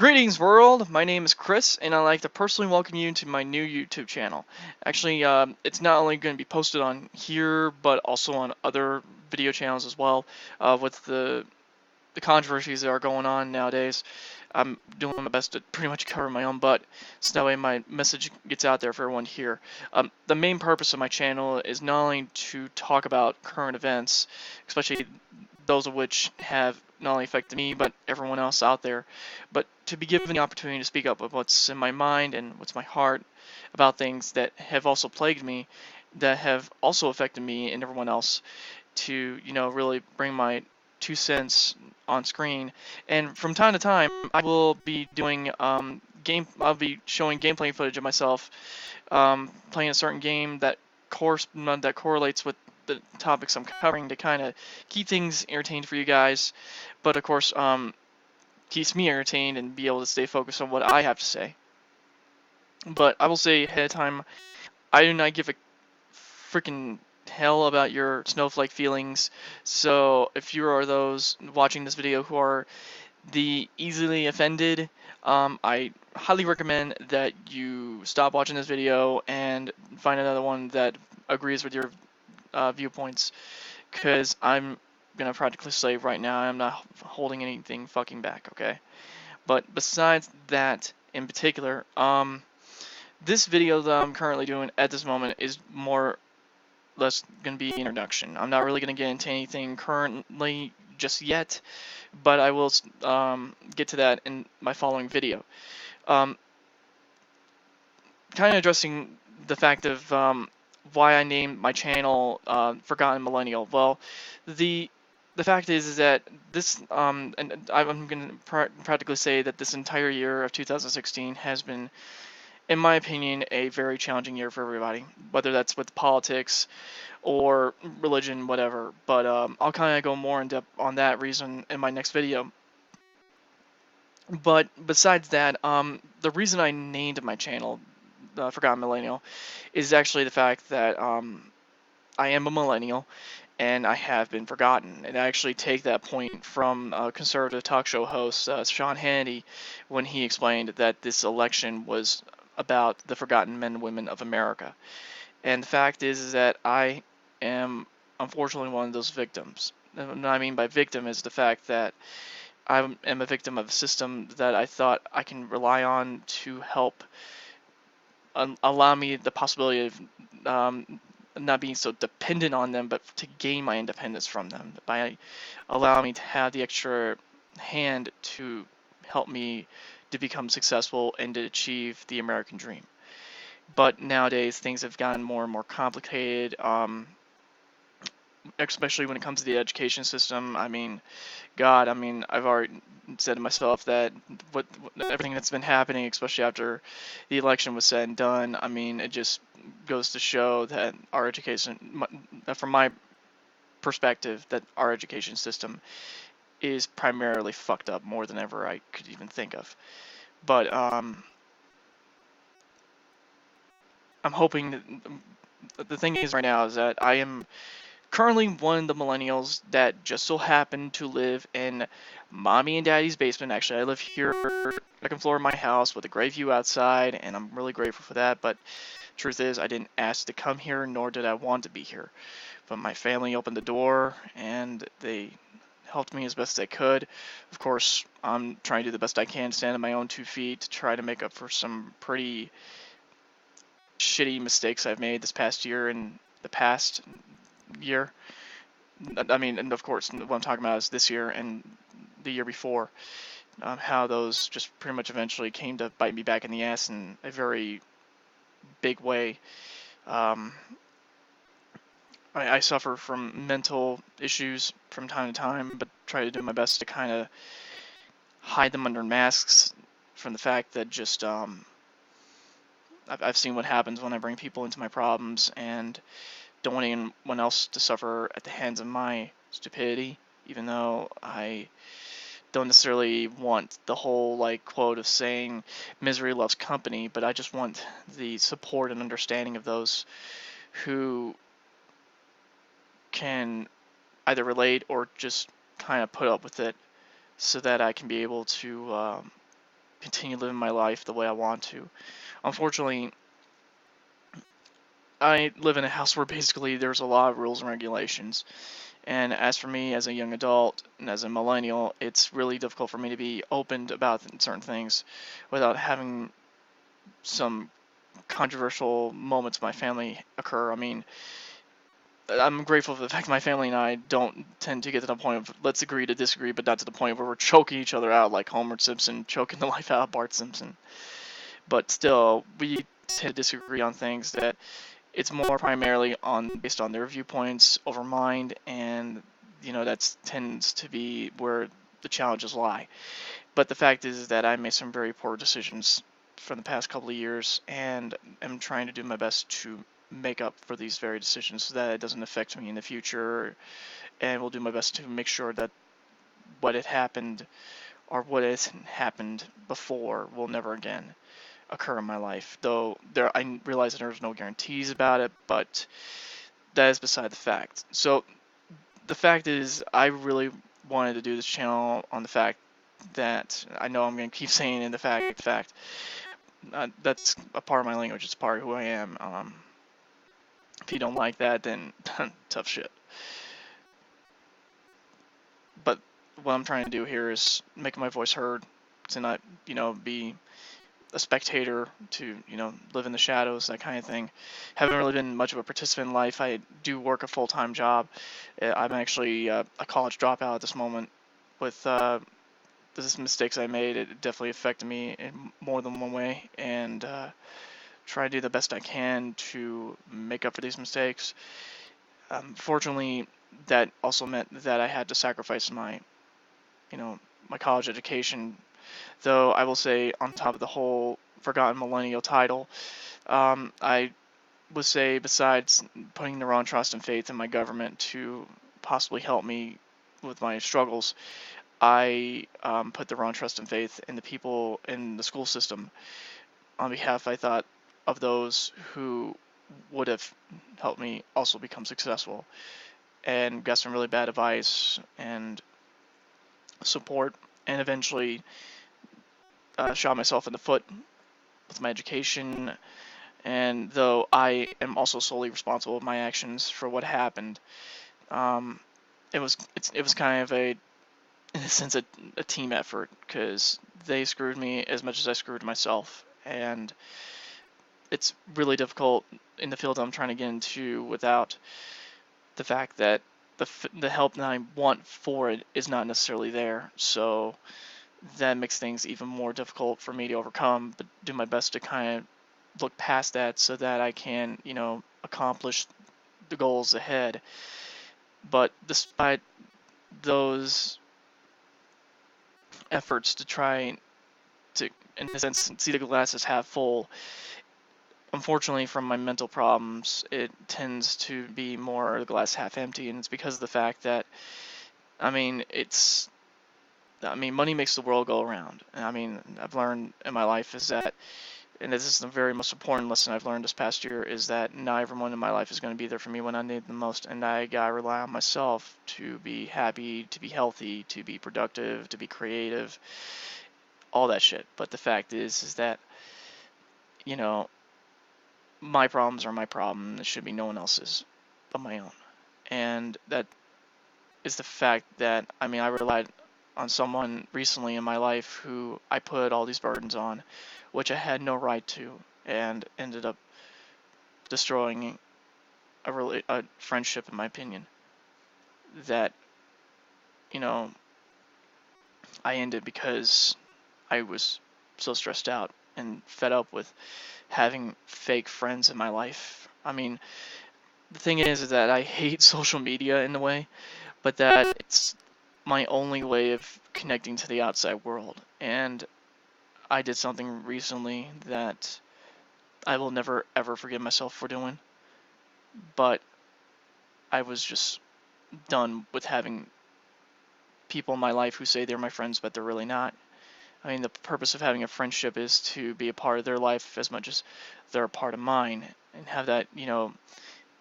Greetings world, my name is Chris and I'd like to personally welcome you to my new YouTube channel. Actually, it's not only going to be posted on here, but also on other video channels as well, with the controversies that are going on nowadays. I'm doing my best to pretty much cover my own butt, so that way my message gets out there for everyone to hear. The main purpose of my channel is not only to talk about current events, especially those of which have not only affected me but everyone else out there, but to be given the opportunity to speak up with what's in my mind and what's my heart about things that have also plagued me, that have also affected me and everyone else, to really bring my 2 cents on screen. And from time to time, I will be doing I'll be showing gameplay footage of myself playing a certain game that correlates with the topics I'm covering, to kind of keep things entertained for you guys, but of course keeps me entertained and be able to stay focused on what I have to say. But I will say ahead of time, I do not give a freaking hell about your snowflake feelings. So if you are those watching this video who are the easily offended, I highly recommend that you stop watching this video and find another one that agrees with your viewpoints, because I'm gonna practically say right now I'm not holding anything fucking back, okay? But besides that, in particular, this video that I'm currently doing at this moment is more or less gonna be an introduction. I'm not really gonna get into anything currently just yet, but I will get to that in my following video. Um, kind of addressing the fact of why I named my channel Forgotten Millennial. Well, the the fact is that this and I'm going to practically say that this entire year of 2016 has been, in my opinion, a very challenging year for everybody, whether that's with politics or religion, whatever. But I'll kind of go more in depth on that reason in my next video. But besides that, the reason I named my channel Forgotten Millennial is actually the fact that I am a millennial and I have been forgotten. And I actually take that point from a conservative talk show host, Sean Hannity, when he explained that this election was about the forgotten men and women of America. And the fact is that I am unfortunately one of those victims. And what I mean by victim is the fact that I am a victim of a system that I thought I can rely on to help allow me the possibility of not being so dependent on them, but to gain my independence from them by allowing me to have the extra hand to help me to become successful and to achieve the American dream. But nowadays things have gotten more and more complicated, especially when it comes to the education system. I mean, God, I mean, I've already said to myself that everything that's been happening, especially after the election was said and done, I mean, it just goes to show that our education, from my perspective, that our education system is primarily fucked up more than ever I could even think of. But I'm hoping that the thing is right now is that I am currently one of the millennials that just so happen to live in mommy and daddy's basement. Actually, I live here, second floor of my house with a great view outside, and I'm really grateful for that. But truth is, I didn't ask to come here, nor did I want to be here. But my family opened the door, and they helped me as best they could. Of course, I'm trying to do the best I can to stand on my own 2 feet to try to make up for some pretty shitty mistakes I've made this past year and the past year. I mean, and of course, what I'm talking about is this year and the year before. How those just pretty much eventually came to bite me back in the ass in a very big way. Um, I suffer from mental issues from time to time, but try to do my best to kind of hide them under masks from the fact that just I've seen what happens when I bring people into my problems and don't want anyone else to suffer at the hands of my stupidity, even though I don't necessarily want the whole like quote of saying misery loves company, but I just want the support and understanding of those who can either relate or just kind of put up with it, so that I can be able to continue living my life the way I want to. Unfortunately, I live in a house where basically there's a lot of rules and regulations. And as for me, as a young adult and as a millennial, it's really difficult for me to be open about certain things without having some controversial moments in my family occur. I mean, I'm grateful for the fact my family and I don't tend to get to the point of let's agree to disagree, but not to the point where we're choking each other out like Homer Simpson choking the life out of Bart Simpson. But still, we tend to disagree on things that it's more primarily on based on their viewpoints over mine, and that tends to be where the challenges lie. But the fact is that I made some very poor decisions for the past couple of years, and am trying to do my best to make up for these very decisions so that it doesn't affect me in the future, and will do my best to make sure that what had happened or what has happened before will never again occur in my life. Though I realize that there's no guarantees about it, but that is beside the fact. So the fact is, I really wanted to do this channel on the fact that I know I'm going to keep saying in the fact. That's a part of my language. It's part of who I am. If you don't like that, then tough shit. But what I'm trying to do here is make my voice heard, to not, be a spectator, to, live in the shadows, that kind of thing. Haven't really been much of a participant in life. I do work a full-time job. I'm actually a college dropout at this moment. With the mistakes I made, it definitely affected me in more than one way, and try to do the best I can to make up for these mistakes. Fortunately, that also meant that I had to sacrifice my college education. Though I will say, on top of the whole forgotten millennial title, I would say, besides putting the wrong trust and faith in my government to possibly help me with my struggles, I put the wrong trust and faith in the people in the school system on behalf, I thought, of those who would have helped me also become successful, and got some really bad advice and support, and eventually shot myself in the foot with my education. And though I am also solely responsible for my actions for what happened, um, it was kind of in a sense, a team effort, because they screwed me as much as I screwed myself, and it's really difficult in the field I'm trying to get into without the fact that the help that I want for it is not necessarily there. So that makes things even more difficult for me to overcome, but do my best to kind of look past that so that I can, accomplish the goals ahead. But despite those efforts to try to, in a sense, see the glass as half full, unfortunately, from my mental problems, it tends to be more the glass half empty, and it's because of the fact that, money makes the world go around. I've learned in my life is that, and this is the very most important lesson I've learned this past year, is that not everyone in my life is going to be there for me when I need them most, and I gotta rely on myself to be happy, to be healthy, to be productive, to be creative, all that shit. But the fact is that, you know, my problems are my problem. It should be no one else's but my own. And that is the fact that, I relied on someone recently in my life who I put all these burdens on, which I had no right to, and ended up destroying a friendship, in my opinion, that, you know, I ended because I was so stressed out and fed up with having fake friends in my life. The thing is that I hate social media in a way, but that it's my only way of connecting to the outside world. And I did something recently that I will never ever forgive myself for doing, but I was just done with having people in my life who say they're my friends, but they're really not. The purpose of having a friendship is to be a part of their life as much as they're a part of mine, and have that,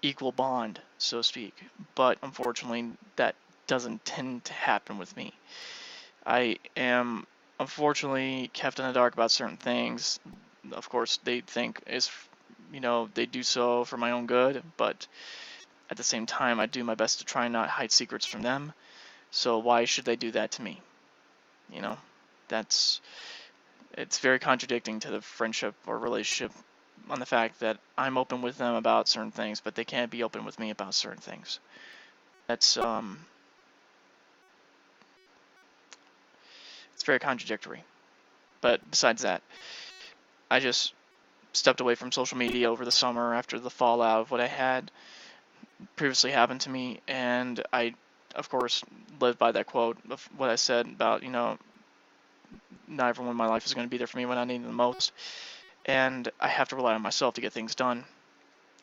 equal bond, so to speak. But unfortunately, that doesn't tend to happen with me. I am unfortunately kept in the dark about certain things. Of course, they think they do so for my own good, but at the same time, I do my best to try and not hide secrets from them. So why should they do that to me? You know, that's it's very contradicting to the friendship or relationship on the fact that I'm open with them about certain things, but they can't be open with me about certain things. That's it's very contradictory. But besides that, I just stepped away from social media over the summer after the fallout of what I had previously happened to me, and I, of course, lived by that quote of what I said about, not everyone in my life is going to be there for me when I need them the most, and I have to rely on myself to get things done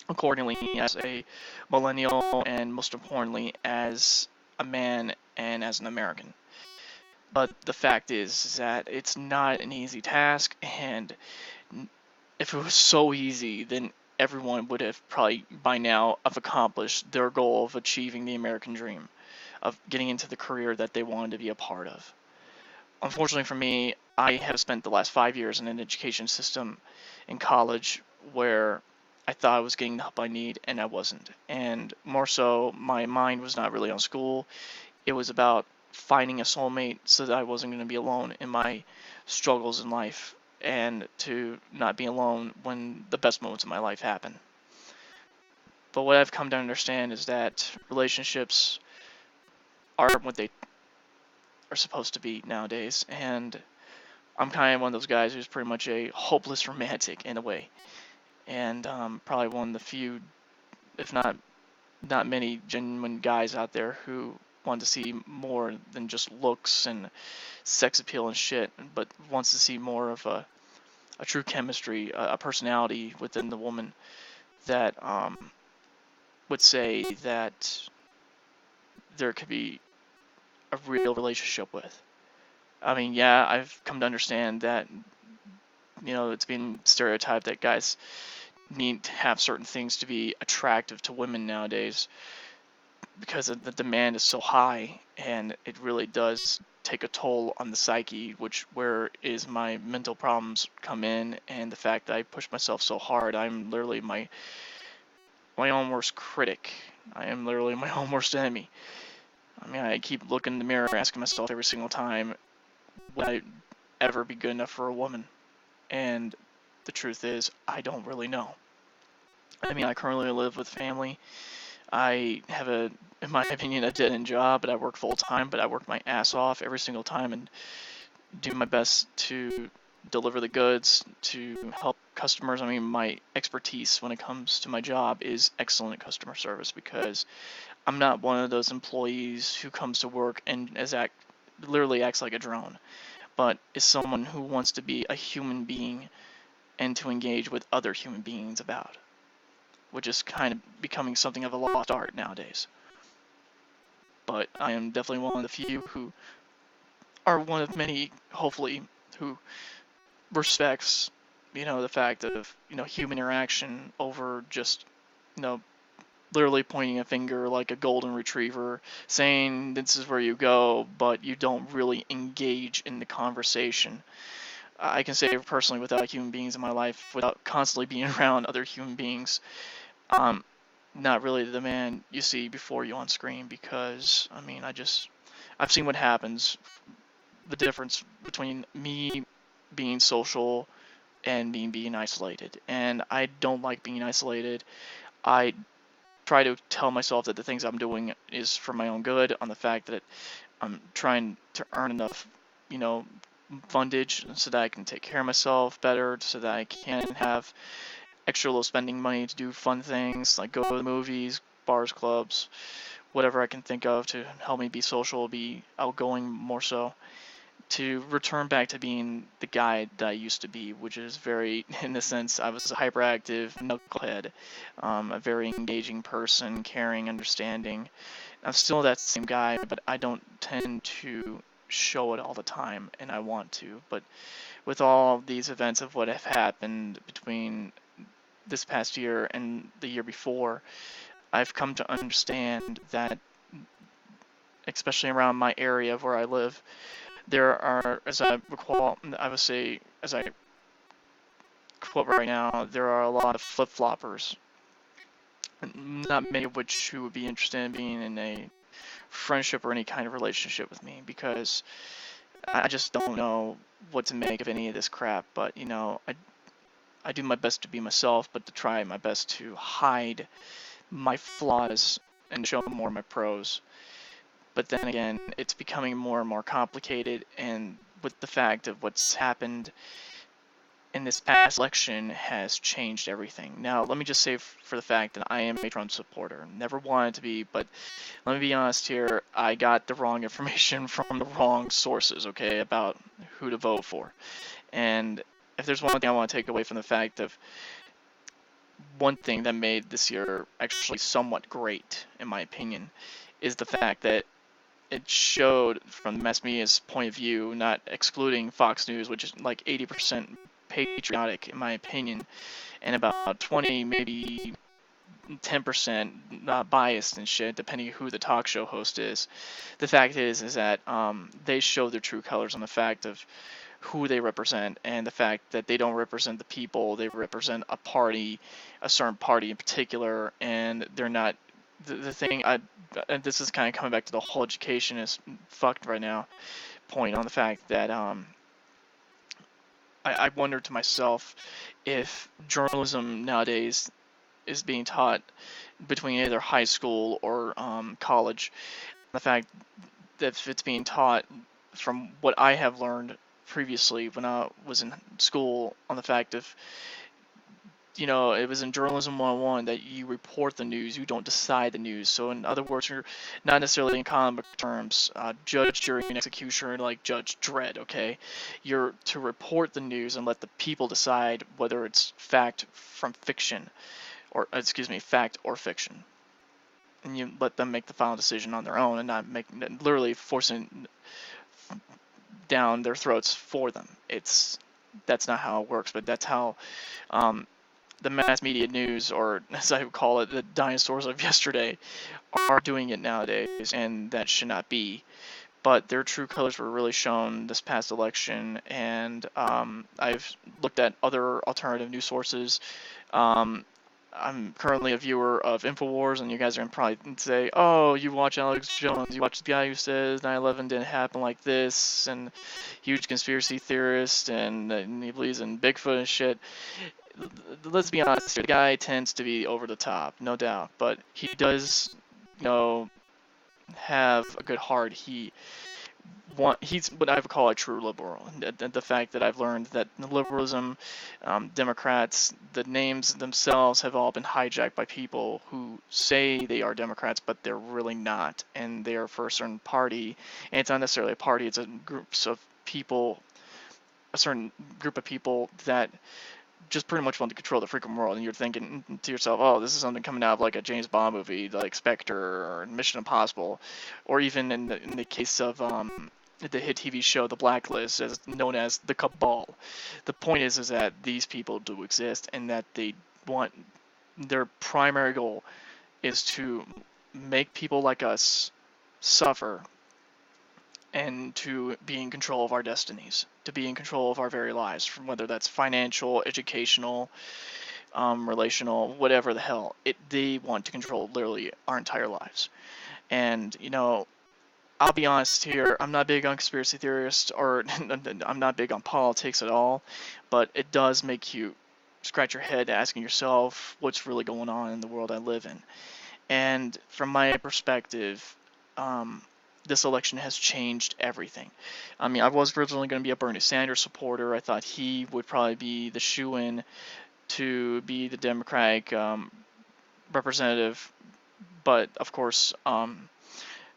accordingly as a millennial and most importantly as a man and as an American. But the fact is that it's not an easy task, and if it was so easy, then everyone would have probably by now have accomplished their goal of achieving the American dream, of getting into the career that they wanted to be a part of. Unfortunately for me, I have spent the last 5 years in an education system in college where I thought I was getting the help I need and I wasn't. And more so, my mind was not really on school. It was about finding a soulmate so that I wasn't going to be alone in my struggles in life and to not be alone when the best moments of my life happen. But what I've come to understand is that relationships are what they are supposed to be nowadays, and I'm kind of one of those guys who's pretty much a hopeless romantic in a way, and probably one of the few, if not many, genuine guys out there who want to see more than just looks and sex appeal and shit, but wants to see more of a true chemistry, a personality within the woman that would say that there could be a real relationship with. I mean, yeah, I've come to understand that, it's been stereotyped that guys need to have certain things to be attractive to women nowadays because the demand is so high, and it really does take a toll on the psyche, which where is my mental problems come in, and the fact that I push myself so hard. I'm literally my own worst critic. I am literally my own worst enemy. I mean, I keep looking in the mirror, asking myself every single time, would I ever be good enough for a woman? And the truth is, I don't really know. I mean, I currently live with family. I have in my opinion, a dead-end job, but I work full-time, but I work my ass off every single time and do my best to deliver the goods, to help customers. I mean, my expertise when it comes to my job is excellent customer service because I'm not one of those employees who comes to work and literally acts like a drone, but is someone who wants to be a human being and to engage with other human beings about, which is kind of becoming something of a lost art nowadays. But I am definitely one of the few who are one of many, hopefully, who respects, the fact of, human interaction over just, you know, literally pointing a finger like a golden retriever, saying this is where you go, but you don't really engage in the conversation. I can say personally, without human beings in my life, without constantly being around other human beings, not really the man you see before you on screen, because, I mean, I've seen what happens, the difference between me being social and me being isolated, and I don't like being isolated. I try to tell myself that the things I'm doing is for my own good, on the fact that I'm trying to earn enough, you know, fundage so that I can take care of myself better, so that I can have extra low spending money to do fun things like go to the movies, bars, clubs, whatever I can think of to help me be social, be outgoing more so, to return back to being the guy that I used to be, which is very, in the sense, I was a hyperactive knucklehead, a very engaging person, caring, understanding. I'm still that same guy, but I don't tend to show it all the time, and I want to. But with all these events of what have happened between this past year and the year before, I've come to understand that, especially around my area of where I live, there are, as I recall, I would say, as I quote right now, there are a lot of flip-floppers, not many of which who would be interested in being in a friendship or any kind of relationship with me, because I just don't know what to make of any of this crap. But I do my best to be myself, but to try my best to hide my flaws and show more of my pros. But then again, it's becoming more and more complicated, and with the fact of what's happened in this past election has changed everything. Now, let me just say for the fact that I am a Trump supporter. Never wanted to be, but let me be honest here, I got the wrong information from the wrong sources, okay, about who to vote for. And if there's one thing I want to take away from the fact of one thing that made this year actually somewhat great, in my opinion, is the fact that it showed from the mass media's point of view, not excluding Fox News, which is like 80% patriotic, in my opinion, and about 20, maybe 10% biased and shit, depending who the talk show host is. The fact is that they show their true colors on the fact of who they represent, and the fact that they don't represent the people, they represent a party, a certain party in particular, and they're not the thing. And this is kind of coming back to the whole education is fucked right now point on the fact that I wonder to myself if journalism nowadays is being taught between either high school or college. The fact that if it's being taught from what I have learned previously when I was in school on the fact of, it was in journalism 101 that you report the news, you don't decide the news. So in other words, you're not necessarily in comic terms, judge, jury, and executioner like Judge Dredd, okay? You're to report the news and let the people decide whether it's fact from fiction, or excuse me, fact or fiction. And you let them make the final decision on their own and not literally forcing down their throats for them. That's not how it works, but that's how the mass media news, or as I would call it, the dinosaurs of yesterday, are doing it nowadays, and that should not be. But their true colors were really shown this past election, and I've looked at other alternative news sources. I'm currently a viewer of InfoWars, and you guys are going to probably say, oh, you watch Alex Jones, you watch the guy who says 9/11 didn't happen like this, and huge conspiracy theorist, and he believes in Bigfoot and shit. Let's be honest here, the guy tends to be over the top, no doubt, but he does, have a good heart. He's what I would call a true liberal. The fact that I've learned that liberalism, Democrats, the names themselves have all been hijacked by people who say they are Democrats, but they're really not, and they are for a certain party. And it's not necessarily a party; it's a certain group of people that just pretty much want to control the freaking world. And you're thinking to yourself, oh, this is something coming out of like a James Bond movie, like Spectre or Mission Impossible, or even in the case of the hit TV show The Blacklist, as known as the Cabal. The point is that these people do exist, and that they want, their primary goal is to make people like us suffer, and to be in control of our destinies, to be in control of our very lives, from whether that's financial, educational, relational, whatever the hell. They want to control literally our entire lives. And, I'll be honest here, I'm not big on conspiracy theorists, or I'm not big on politics at all, but it does make you scratch your head asking yourself what's really going on in the world I live in. And from my perspective, this election has changed everything. I mean, I was originally going to be a Bernie Sanders supporter. I thought he would probably be the shoe-in to be the Democratic representative, but of course,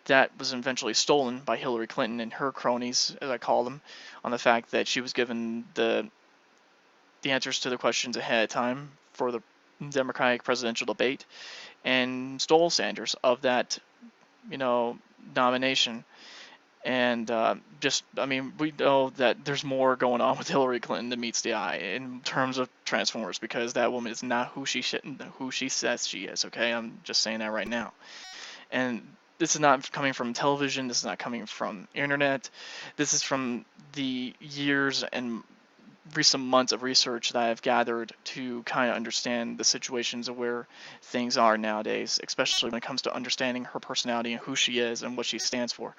that was eventually stolen by Hillary Clinton and her cronies, as I call them, on the fact that she was given the answers to the questions ahead of time for the Democratic presidential debate, and stole Sanders of that, nomination. And we know that there's more going on with Hillary Clinton than meets the eye in terms of Transformers, because that woman is not who she says she is. Okay, I'm just saying that right now. And this is not coming from television. This is not coming from internet. This is from the years and recent months of research that I've gathered to kind of understand the situations of where things are nowadays, especially when it comes to understanding her personality and who she is and what she stands for.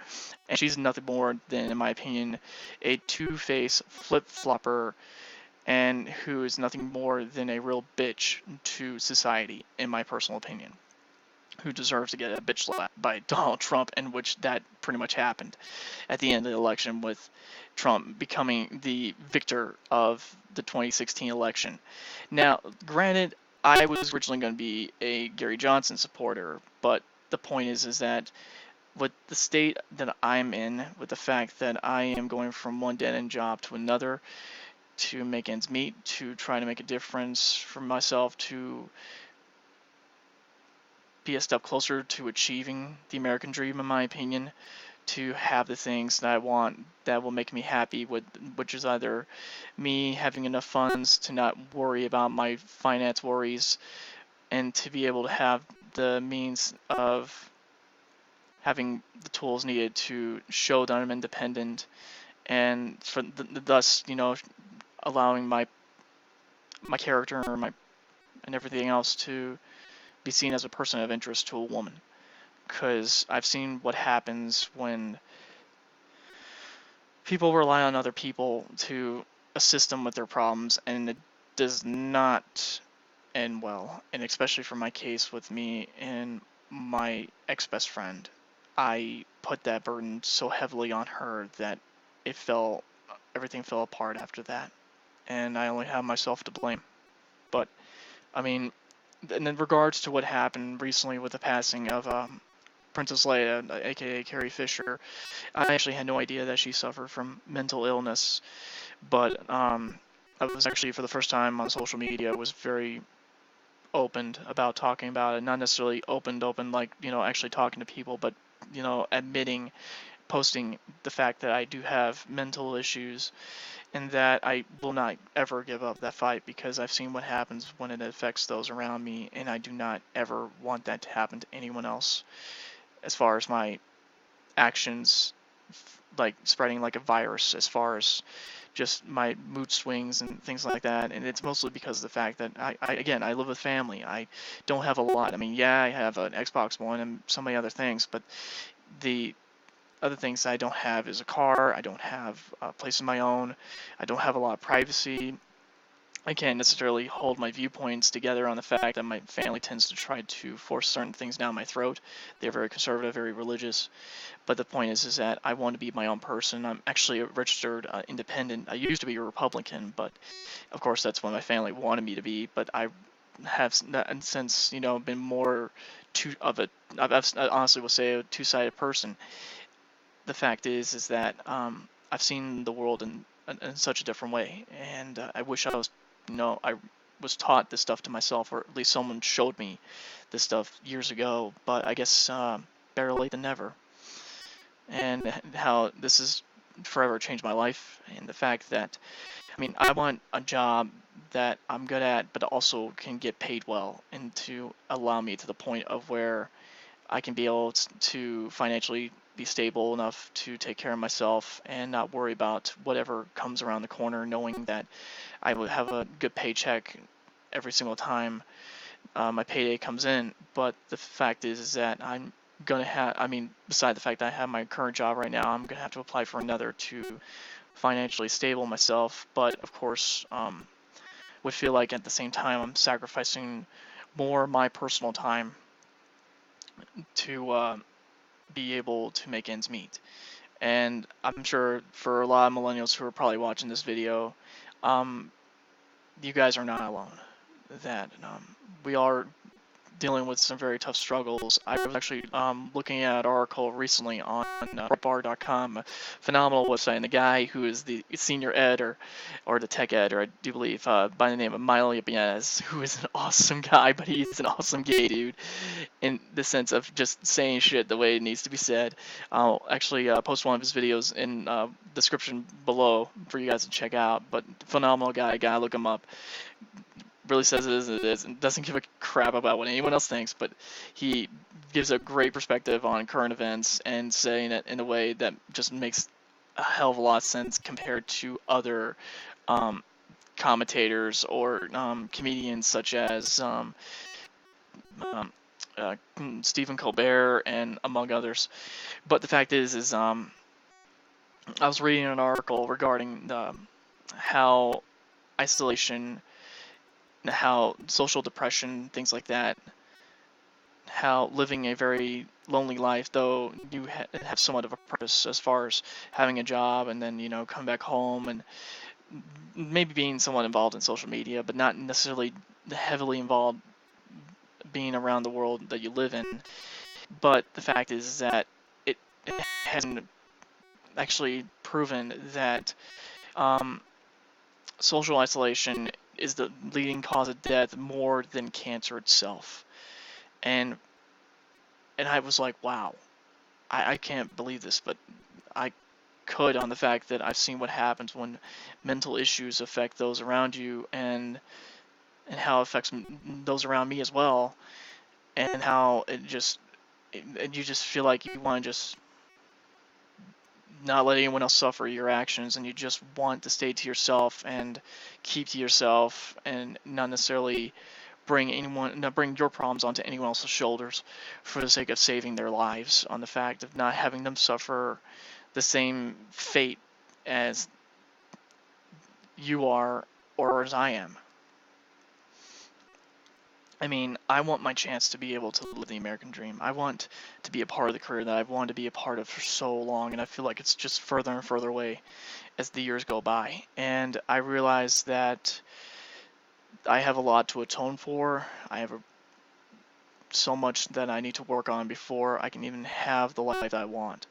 And she's nothing more than, in my opinion, a two-faced flip-flopper, and who is nothing more than a real bitch to society, in my personal opinion, who deserves to get a bitch slapped by Donald Trump, in which that pretty much happened at the end of the election, with Trump becoming the victor of the 2016 election. Now, granted, I was originally going to be a Gary Johnson supporter, but the point is that with the state that I'm in, with the fact that I am going from one dead-end job to another to make ends meet, to try to make a difference for myself, to be a step closer to achieving the American dream, in my opinion, to have the things that I want that will make me happy, with which is either me having enough funds to not worry about my finance worries, and to be able to have the means of having the tools needed to show that I'm independent, and for thus, allowing my character or my and everything else to be seen as a person of interest to a woman. Because I've seen what happens when people rely on other people to assist them with their problems, and it does not end well. And especially for my case with me and my ex-best friend, I put that burden so heavily on her that everything fell apart after that, and I only have myself to blame. But I mean, and in regards to what happened recently with the passing of Princess Leia, aka Carrie Fisher, I actually had no idea that she suffered from mental illness. But I was actually, for the first time on social media, was very opened about talking about it. Not necessarily open like, actually talking to people, but, admitting, posting the fact that I do have mental issues, and that I will not ever give up that fight, because I've seen what happens when it affects those around me, and I do not ever want that to happen to anyone else, as far as my actions, like spreading like a virus, as far as just my mood swings and things like that. And it's mostly because of the fact that I live with family. I don't have a lot. I mean, yeah, I have an Xbox One and so many other things, but the other things I don't have is a car. I don't have a place of my own. I don't have a lot of privacy. I can't necessarily hold my viewpoints together on the fact that my family tends to try to force certain things down my throat. They're very conservative, very religious. But the point is that I want to be my own person. I'm actually a registered independent. I used to be a Republican, but of course that's what my family wanted me to be. But I have since, been more I honestly will say a two-sided person. The fact is that I've seen the world in such a different way, and I wish I was taught this stuff to myself, or at least someone showed me this stuff years ago. But I guess better late than never. And how this has forever changed my life, and the fact that, I want a job that I'm good at, but also can get paid well, and to allow me to the point of where I can be able to financially be stable enough to take care of myself and not worry about whatever comes around the corner, knowing that I will have a good paycheck every single time my payday comes in. But the fact is that I'm gonna have, beside the fact that I have my current job right now, I'm gonna have to apply for another to financially stable myself. But of course, would feel like at the same time I'm sacrificing more of my personal time to be able to make ends meet. And I'm sure for a lot of millennials who are probably watching this video, you guys are not alone. That we are dealing with some very tough struggles. I was actually looking at an article recently on Bar.com, a phenomenal website, and the guy who is the senior ed or the tech ed, or I do believe, by the name of Milo Yiannopoulos, who is an awesome guy, but he's an awesome gay dude in the sense of just saying shit the way it needs to be said. I'll actually post one of his videos in description below for you guys to check out. But phenomenal guy, look him up. Really says it is, and doesn't give a crap about what anyone else thinks, but he gives a great perspective on current events and saying it in a way that just makes a hell of a lot of sense compared to other um, commentators or comedians such as um, uh, Stephen Colbert and among others. But the fact is I was reading an article regarding how isolation, how social depression, things like that, how living a very lonely life, though you have somewhat of a purpose as far as having a job and then, come back home and maybe being somewhat involved in social media, but not necessarily heavily involved being around the world that you live in. But the fact is that it hasn't actually proven that um, social isolation is the leading cause of death more than cancer itself. And I was like, wow, I can't believe this, but I could, on the fact that I've seen what happens when mental issues affect those around you, and how it affects those around me as well, and how you just feel like you want to just not let anyone else suffer your actions, and you just want to stay to yourself and keep to yourself, and not necessarily not bring your problems onto anyone else's shoulders for the sake of saving their lives, on the fact of not having them suffer the same fate as you are or as I am. I mean, I want my chance to be able to live the American dream. I want to be a part of the career that I've wanted to be a part of for so long, and I feel like it's just further and further away as the years go by. And I realize that I have a lot to atone for. I have so much that I need to work on before I can even have the life that I want.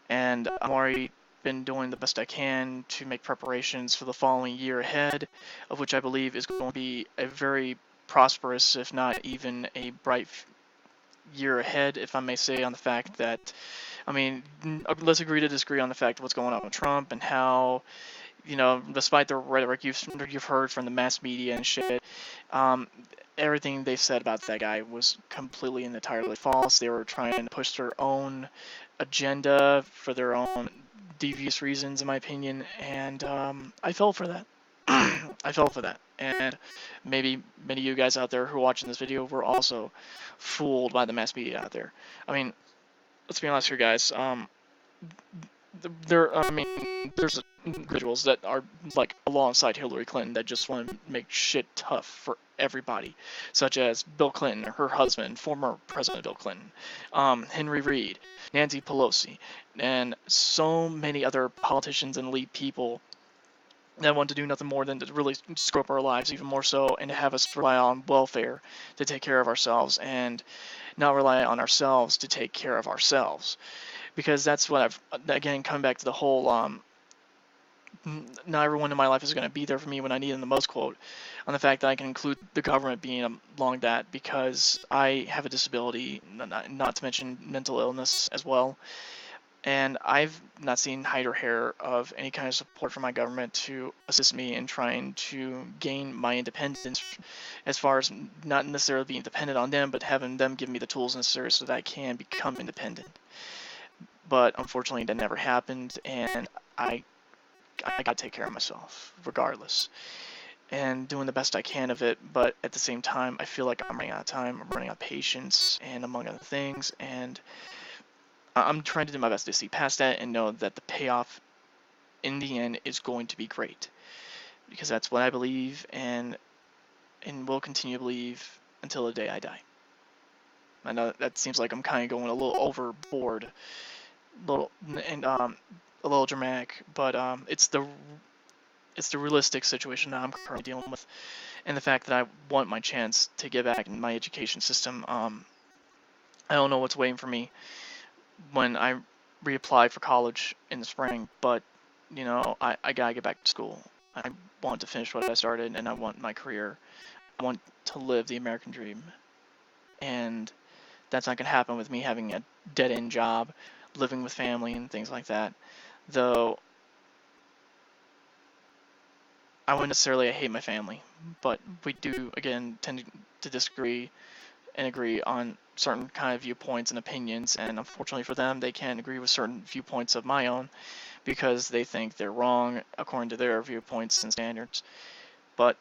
And I'm already been doing the best I can to make preparations for the following year ahead, of which I believe is going to be a very prosperous, if not even a bright year ahead, if I may say, on the fact that, I mean, let's agree to disagree on the fact of what's going on with Trump and how, despite the rhetoric you've heard from the mass media and shit, um, everything they said about that guy was completely and entirely false. They were trying to push their own agenda for their own devious reasons, in my opinion, and I fell for that. I fell for that, and maybe many of you guys out there who are watching this video were also fooled by the mass media out there. I mean, let's be honest here, guys. I mean, there's individuals that are like alongside Hillary Clinton that just want to make shit tough for everybody, such as Bill Clinton, her husband, former President Bill Clinton, Henry Reid, Nancy Pelosi, and so many other politicians and elite people that want to do nothing more than to really screw up our lives even more so, and to have us rely on welfare to take care of ourselves, and not rely on ourselves to take care of ourselves. Because that's what again, coming back to the whole not everyone in my life is going to be there for me when I need them the most quote, on the fact that I can include the government being along that, because I have a disability, not to mention mental illness as well, and I've not seen hide or hair of any kind of support from my government to assist me in trying to gain my independence, as far as not necessarily being dependent on them, but having them give me the tools necessary so that I can become independent. But unfortunately, that never happened, and I got to take care of myself regardless, and doing the best I can of it. But at the same time, I feel like I'm running out of time, I'm running out of patience, and among other things, and I'm trying to do my best to see past that and know that the payoff in the end is going to be great, because that's what I believe, and will continue to believe until the day I die. I know that seems like I'm kind of going a little overboard, little and a little dramatic, but it's the realistic situation that I'm currently dealing with, and the fact that I want my chance to get back in my education system. I don't know what's waiting for me when I reapply for college in the spring, but I gotta get back to school. I want to finish what I started, and I want my career. I want to live the American dream, and that's not gonna happen with me having a dead-end job, living with family and things like that. Though I wouldn't necessarily hate my family, but we do again tend to disagree and agree on certain kind of viewpoints and opinions, and unfortunately for them, they can't agree with certain viewpoints of my own because they think they're wrong according to their viewpoints and standards. But,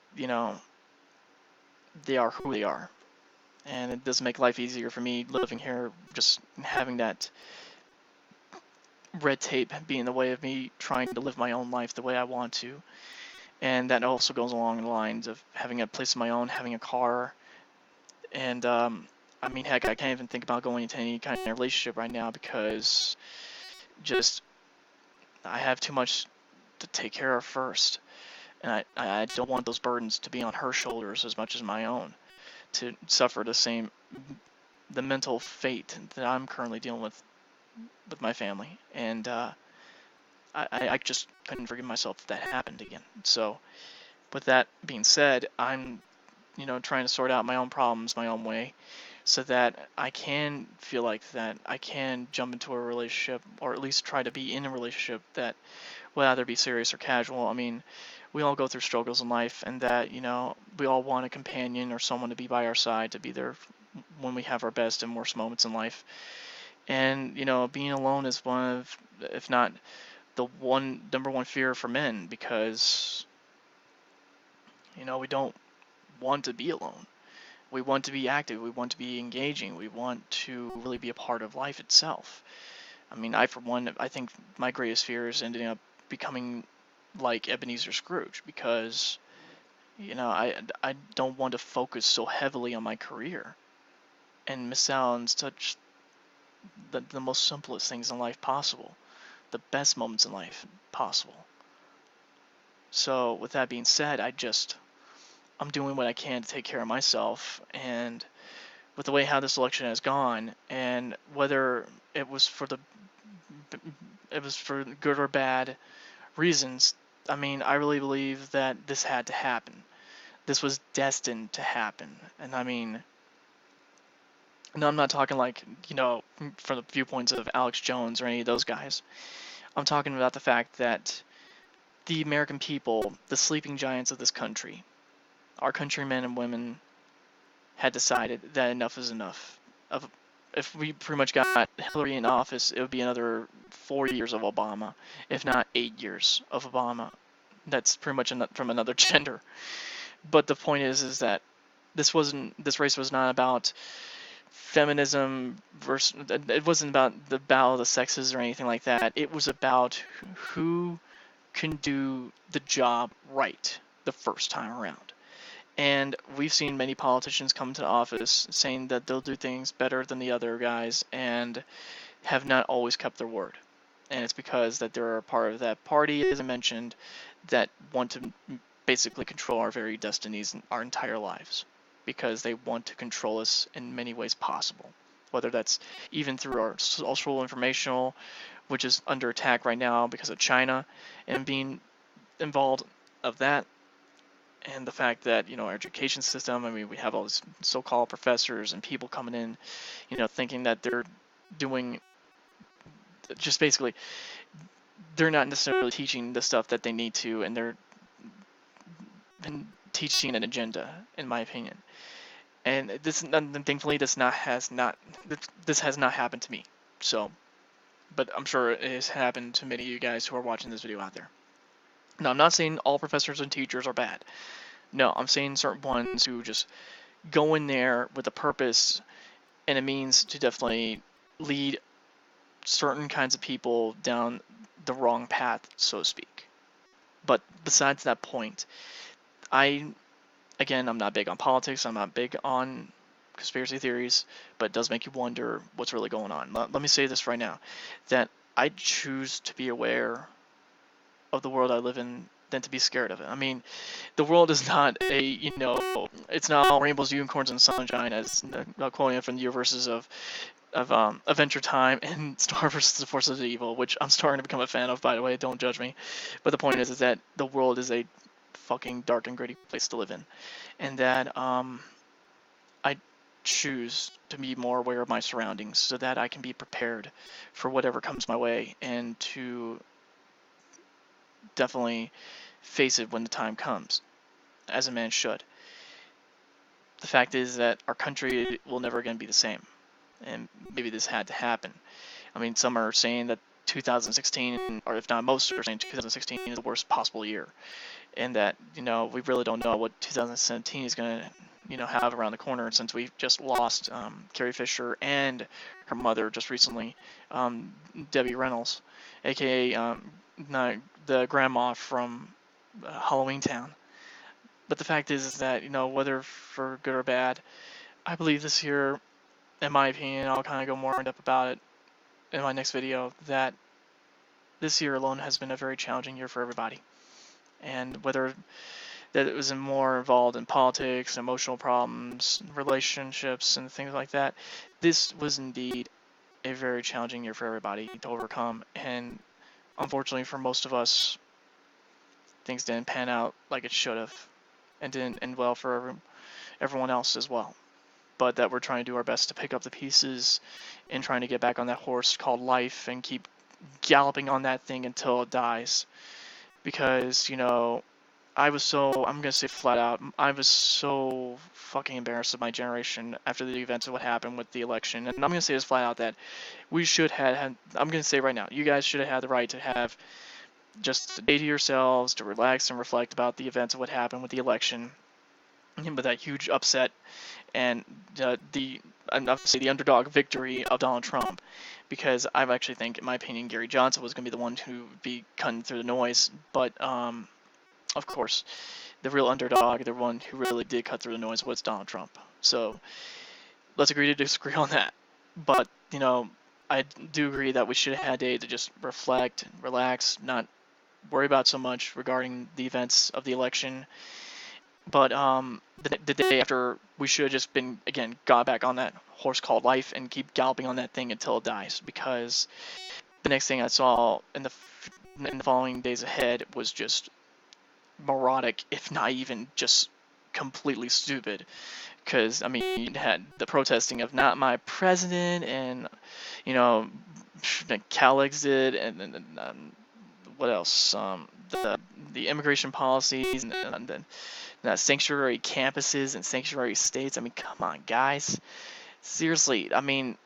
they are who they are. And it does make life easier for me living here, just having that red tape be in the way of me trying to live my own life the way I want to. And that also goes along the lines of having a place of my own, having a car, and I mean, heck, I can't even think about going into any kind of relationship right now because just I have too much to take care of first, and I don't want those burdens to be on her shoulders as much as my own, to suffer the mental fate that I'm currently dealing with my family, and I just couldn't forgive myself if that happened again. So, with that being said, I'm trying to sort out my own problems my own way, so that I can feel like that I can jump into a relationship, or at least try to be in a relationship that will either be serious or casual. I mean, we all go through struggles in life, and that, we all want a companion or someone to be by our side, to be there when we have our best and worst moments in life. And, being alone is one of, if not the number one fear for men, because, we don't want to be alone. We want to be active. We want to be engaging. We want to really be a part of life itself. I mean, for one, I think my greatest fear is ending up becoming like Ebenezer Scrooge, because, I don't want to focus so heavily on my career and miss out on such the most simplest things in life possible, the best moments in life possible. So with that being said, I'm doing what I can to take care of myself, and with the way how this election has gone, and whether it was for good or bad reasons, I mean, I really believe that this had to happen. This was destined to happen. And I mean, no, I'm not talking like, from the viewpoints of Alex Jones or any of those guys. I'm talking about the fact that the American people, the sleeping giants of this country, our countrymen and women, had decided that enough is enough. If we pretty much got Hillary in office, it would be another 4 years of Obama, if not 8 years of Obama. That's pretty much from another gender. But the point is that this race was not about feminism versus. It wasn't about the battle of the sexes or anything like that. It was about who can do the job right the first time around. And we've seen many politicians come to office saying that they'll do things better than the other guys, and have not always kept their word. And it's because that they're a part of that party, as I mentioned, that want to basically control our very destinies and our entire lives, because they want to control us in many ways possible, whether that's even through our social informational, which is under attack right now because of China and being involved of that, and the fact that, our education system, I mean, we have all these so-called professors and people coming in, thinking that they're doing, just basically, they're not necessarily teaching the stuff that they need to, and they're teaching an agenda, in my opinion. And thankfully, this has not happened to me. So, but I'm sure it has happened to many of you guys who are watching this video out there. Now, I'm not saying all professors and teachers are bad. No, I'm saying certain ones who just go in there with a purpose and a means to definitely lead certain kinds of people down the wrong path, so to speak. But besides that point, I'm not big on politics. I'm not big on conspiracy theories, but it does make you wonder what's really going on. Let me say this right now, that I choose to be aware of the world I live in than to be scared of it. I mean, the world is not it's not all rainbows, unicorns, and sunshine, as quoting from the universes of Adventure Time and Star vs. the Forces of Evil, which I'm starting to become a fan of, by the way. Don't judge me. But the point is that the world is a fucking dark and gritty place to live in, and that I choose to be more aware of my surroundings so that I can be prepared for whatever comes my way, and to definitely face it when the time comes, as a man should. the fact is that our country will never again be the same, and maybe this had to happen. I mean, some are saying that 2016, or if not most, are saying 2016 is the worst possible year, and that we really don't know what 2017 is going to have around the corner, since we've just lost Carrie Fisher and her mother just recently, Debbie Reynolds, aka not the grandma from Halloween Town. But the fact is that whether for good or bad, I believe this year, in my opinion, I'll kind of go more in depth about it in my next video, that this year alone has been a very challenging year for everybody. And whether that it was more involved in politics, emotional problems, relationships, and things like that, this was indeed a very challenging year for everybody to overcome. And unfortunately for most of us, things didn't pan out like it should have, and didn't end well for everyone else as well. But that we're trying to do our best to pick up the pieces and trying to get back on that horse called life and keep galloping on that thing until it dies. Because, I'm gonna say flat out, I was so fucking embarrassed of my generation after the events of what happened with the election. And I'm gonna say this flat out, that we should have, I'm gonna say right now, you guys should have had the right to have just a day to yourselves to relax and reflect about the events of what happened with the election. But that huge upset and I'm not to say the underdog victory of Donald Trump, because I actually think, in my opinion, Gary Johnson was going to be the one who would be cutting through the noise. But of course, the real underdog, the one who really did cut through the noise, was Donald Trump. So let's agree to disagree on that. But I do agree that we should have had a day to just reflect, relax, not worry about so much regarding the events of the election. But the day after, we should have just been, again, got back on that horse called life and keep galloping on that thing until it dies. Because the next thing I saw in the following days ahead was just moronic, if not even just completely stupid. Because, I mean, you had the protesting of "not my president," and Cal exit, and what else? The immigration policies, and sanctuary campuses and sanctuary states. I mean, come on, guys. Seriously, I mean,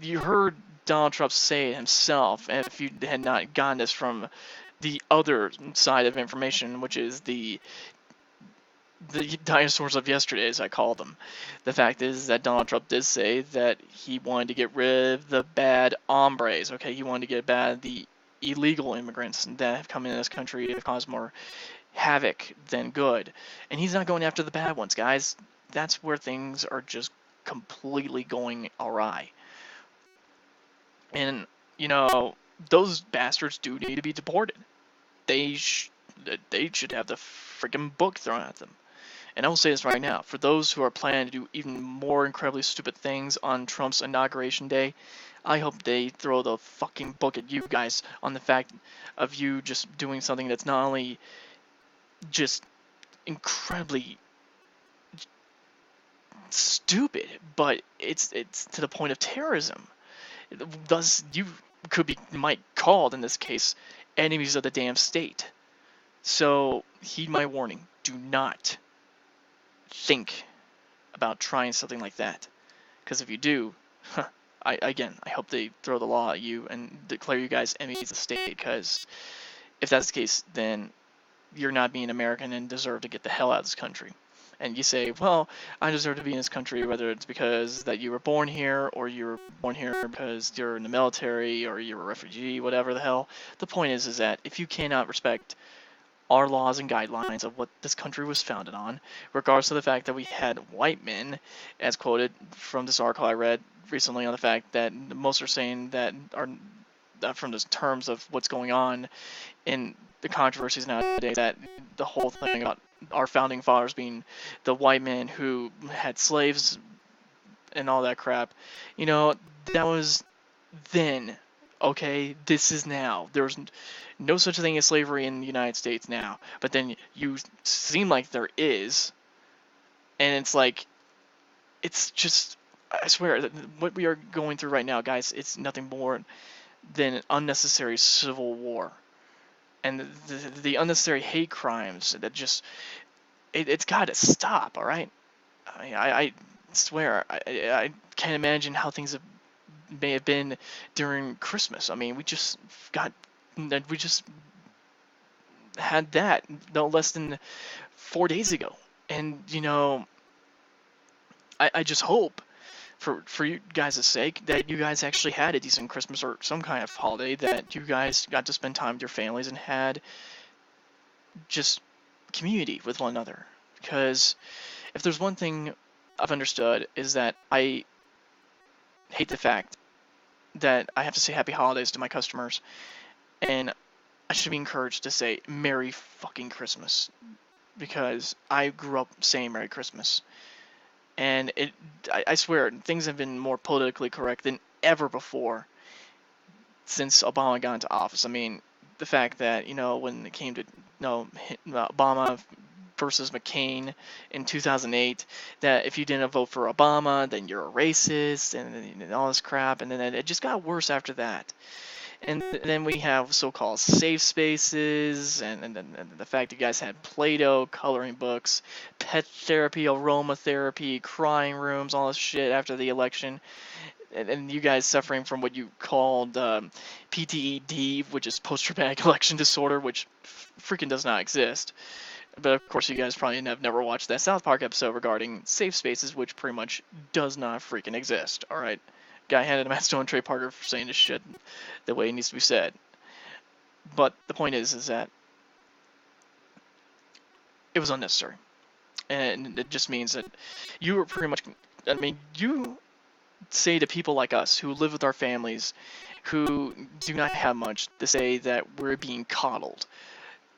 you heard Donald Trump say it himself, and if you had not gotten this from the other side of information, which is the dinosaurs of yesterday, as I call them. The fact is that Donald Trump did say that he wanted to get rid of the bad hombres, okay? He wanted to get bad the illegal immigrants that have come into this country and have caused more havoc than good. And he's not going after the bad ones, guys. That's where things are just completely going awry. And, those bastards do need to be deported. They should have the freaking book thrown at them. And I will say this right now, for those who are planning to do even more incredibly stupid things on Trump's inauguration day, I hope they throw the fucking book at you guys on the fact of you just doing something that's not only just incredibly stupid, but it's to the point of terrorism. Thus, you might called, in this case, enemies of the damn state. So heed my warning: do not think about trying something like that, because if you do, I hope they throw the law at you and declare you guys enemies of the state, because if that's the case, then you're not being American and deserve to get the hell out of this country. And you say, well, I deserve to be in this country, whether it's because that you were born here, or you were born here because you're in the military, or you're a refugee, whatever the hell. The point is that if you cannot respect our laws and guidelines of what this country was founded on, regardless of the fact that we had white men, as quoted from this article I read recently, on the fact that most are saying that are from the terms of what's going on in the controversies nowadays, that the whole thing about our founding fathers being the white men who had slaves and all that crap, that was then. Okay, this is now. There's no such thing as slavery in the United States now, but then you seem like there is, and it's like, it's just, I swear, what we are going through right now, guys, it's nothing more than an unnecessary civil war. And the unnecessary hate crimes that just, it's got to stop, all right? I swear, I can't imagine how things may have been during Christmas. I mean, got, we just had that no less than 4 days ago, and I just hope for you guys' sake that you guys actually had a decent Christmas or some kind of holiday, that you guys got to spend time with your families and had just community with one another. Because if there's one thing I've understood, is that I hate the fact that I have to say happy holidays to my customers, and I should be encouraged to say Merry fucking Christmas, because I grew up saying Merry Christmas. And I swear, things have been more politically correct than ever before since Obama got into office. I mean, the fact that, when it came to, Obama versus McCain in 2008, that if you didn't vote for Obama, then you're a racist, and all this crap, and then it just got worse after that. And then we have so-called safe spaces, and the fact that you guys had Play-Doh, coloring books, pet therapy, aromatherapy, crying rooms, all this shit after the election. And you guys suffering from what you called PTED, which is post-traumatic election disorder, which freaking does not exist. But of course, you guys probably have never watched that South Park episode regarding safe spaces, which pretty much does not freaking exist. All right, guy handed a Matt Stone and Trey Parker for saying this shit the way it needs to be said. But the point is that it was unnecessary, and it just means that you were pretty much. I mean, you say to people like us who live with our families, who do not have much, to say that we're being coddled.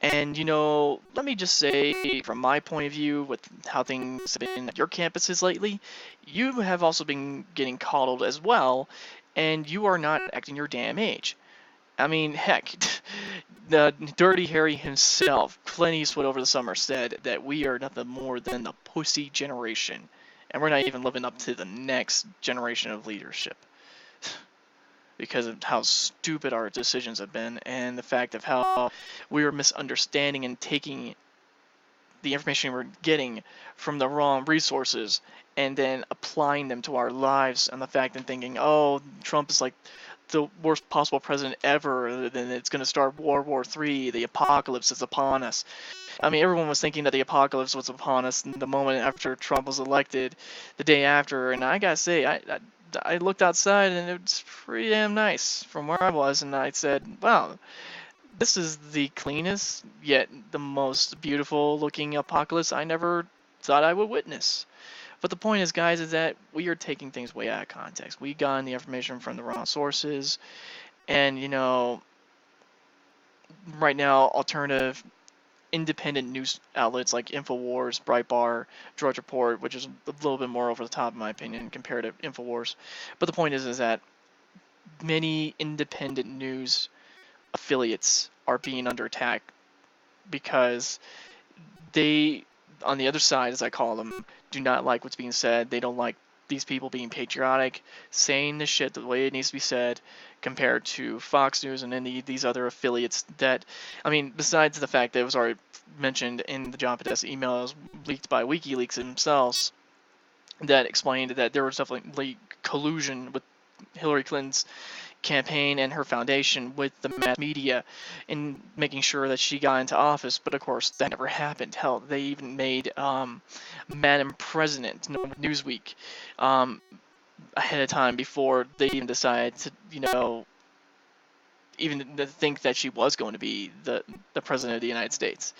And, let me just say, from my point of view, with how things have been at your campuses lately, you have also been getting coddled as well, and you are not acting your damn age. I mean, heck, the Dirty Harry himself, Clint Eastwood, over the summer said that we are nothing more than the pussy generation, and we're not even living up to the next generation of leadership, because of how stupid our decisions have been, and the fact of how we are misunderstanding and taking the information we're getting from the wrong resources and then applying them to our lives, and the fact and thinking, oh, Trump is like the worst possible president ever, then it's going to start World War III, the apocalypse is upon us. I mean, everyone was thinking that the apocalypse was upon us the moment after Trump was elected, the day after, and I gotta say, I looked outside and it's pretty damn nice from where I was, and I said, wow, this is the cleanest yet the most beautiful looking apocalypse I never thought I would witness. But the point is, guys, is that we are taking things way out of context. We got the information from the wrong sources, and right now, alternative independent news outlets like InfoWars, Breitbart, Drudge Report, which is a little bit more over the top in my opinion compared to InfoWars. But the point is that many independent news affiliates are being under attack because they, on the other side, as I call them, do not like what's being said. They don't like these people being patriotic, saying the shit the way it needs to be said, compared to Fox News and any these other affiliates that, I mean, besides the fact that it was already mentioned in the John Podesta emails leaked by WikiLeaks themselves, that explained that there was definitely collusion with Hillary Clinton's campaign and her foundation with the mass media in making sure that she got into office. But of course, that never happened. Hell, they even made Madam President, Newsweek, ahead of time before they even decided to, even to think that she was going to be the president of the United States.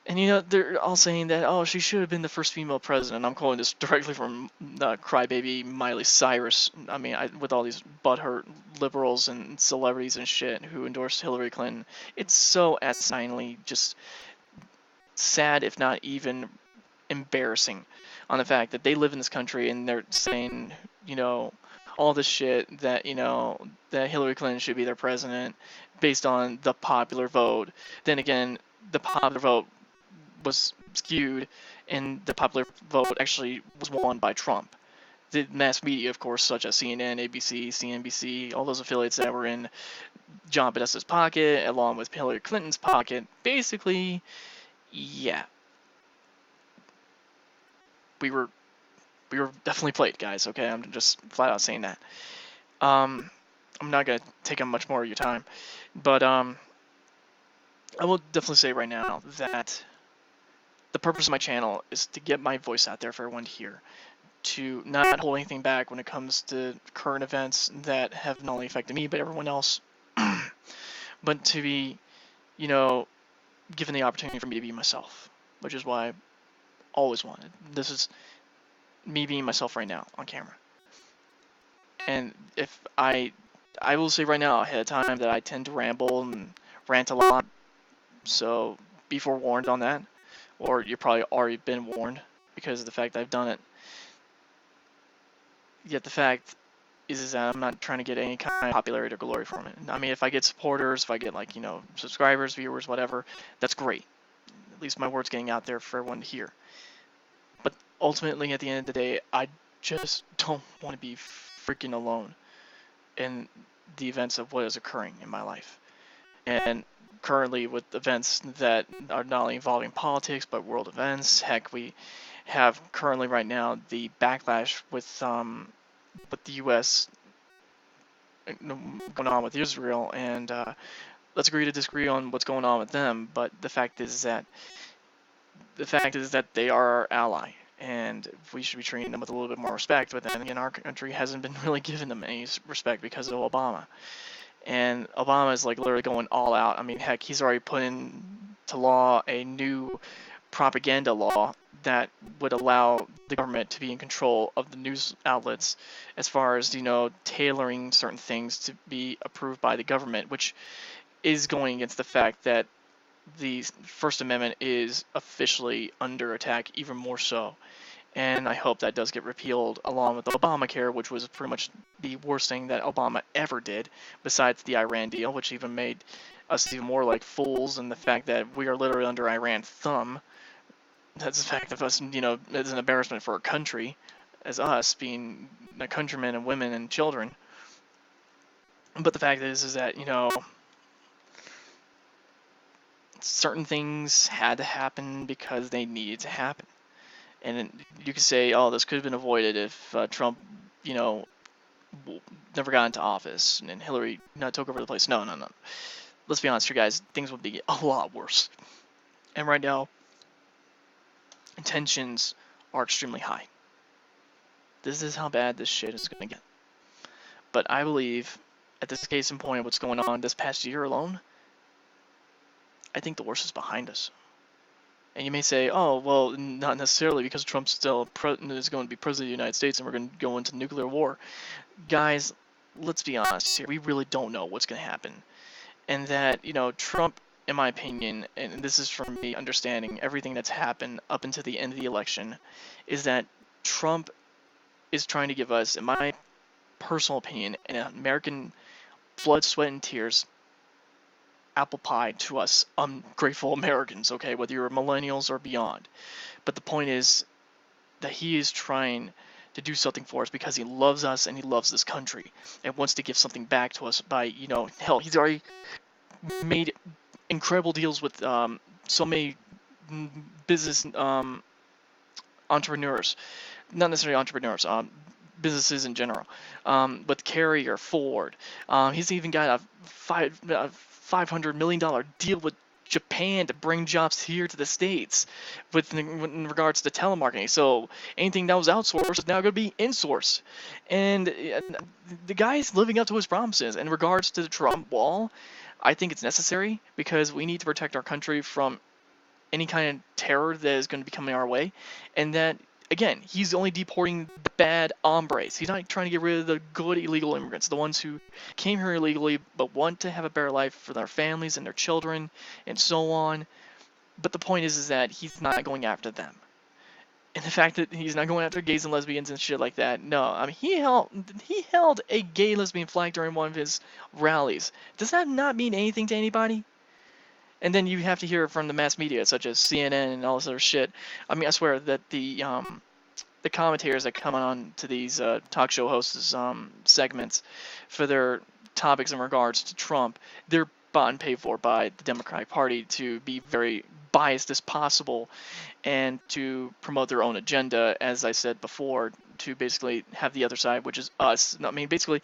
And they're all saying that, oh, she should have been the first female president. I'm quoting this directly from crybaby Miley Cyrus. I mean, with all these butthurt liberals and celebrities and shit who endorsed Hillary Clinton, it's so asignedly just sad, if not even embarrassing, on the fact that they live in this country and they're saying, all this shit that, that Hillary Clinton should be their president based on the popular vote. Then again, the popular vote was skewed, and the popular vote actually was won by Trump. The mass media, of course, such as CNN, ABC, CNBC, all those affiliates that were in John Podesta's pocket, along with Hillary Clinton's pocket, basically, yeah. we were definitely played, guys. Okay, I'm just flat out saying that. I'm not gonna take up much more of your time, but I will definitely say right now that the purpose of my channel is to get my voice out there for everyone to hear, to not hold anything back when it comes to current events that have not only affected me but everyone else, but to be, you know, given the opportunity for me to be myself, which is why I always wanted. This is me being myself right now on camera. And if I will say right now ahead of time that I tend to ramble and rant a lot, so be forewarned on that, or you've probably already been warned because of the fact that I've done it. Yet the fact is that I'm not trying to get any kind of popularity or glory from it. I mean, if I get supporters, if I get like, subscribers, viewers, whatever, that's great. At least my word's getting out there for everyone to hear. But ultimately, at the end of the day, I just don't want to be freaking alone in the events of what is occurring in my life. And currently with events that are not only involving politics, but world events, heck, we have currently right now the backlash with the U.S. going on with Israel, and let's agree to disagree on what's going on with them. But the fact is that they are our ally, and we should be treating them with a little bit more respect. But then again, our country hasn't been really giving them any respect because of Obama. And Obama is like literally going all out. I mean, heck, he's already put into law a new propaganda law that would allow the government to be in control of the news outlets as far as, tailoring certain things to be approved by the government, which is going against the fact that the First Amendment is officially under attack even more so. And I hope that does get repealed along with Obamacare, which was pretty much the worst thing that Obama ever did, besides the Iran deal, which even made us even more like fools, and the fact that we are literally under Iran's thumb. That's the fact of us, it's an embarrassment for our country, as us being the countrymen and women and children. But the fact is that, certain things had to happen because they needed to happen. And you could say, oh, this could have been avoided if Trump, never got into office and Hillary took over the place. No. Let's be honest here, guys. Things would be a lot worse. And right now, tensions are extremely high. This is how bad this shit is going to get. But I believe, at this case in point, what's going on this past year alone, I think the worst is behind us. And you may say, oh, well, not necessarily, because Trump's still is going to be president of the United States and we're going to go into nuclear war. Guys, let's be honest here. We really don't know what's going to happen. And that, Trump, in my opinion, and this is from me understanding everything that's happened up until the end of the election, is that Trump is trying to give us, in my personal opinion, an American blood, sweat, and tears apple pie to us ungrateful Americans, okay, whether you're millennials or beyond. But the point is that he is trying to do something for us because he loves us and he loves this country and wants to give something back to us by, hell, he's already made incredible deals with so many business entrepreneurs, not necessarily entrepreneurs, businesses in general, but Carrier, Ford. He's even got a $500 million deal with Japan to bring jobs here to the States in regards to telemarketing. So anything that was outsourced is now going to be insourced. And the guy's living up to his promises. In regards to the Trump wall, I think it's necessary because we need to protect our country from any kind of terror that is going to be coming our way. And that, again, he's only deporting the bad hombres. He's not trying to get rid of the good illegal immigrants, the ones who came here illegally but want to have a better life for their families and their children and so on. But the point is that he's not going after them. And the fact that he's not going after gays and lesbians and shit like that, no. I mean, he held a gay lesbian flag during one of his rallies. Does that not mean anything to anybody? And then you have to hear it from the mass media, such as CNN and all this other shit. I mean, I swear that the commentators that come on to these talk show hosts' segments for their topics in regards to Trump, they're bought and paid for by the Democratic Party to be very biased as possible and to promote their own agenda, as I said before, to basically have the other side, which is us. I mean, basically,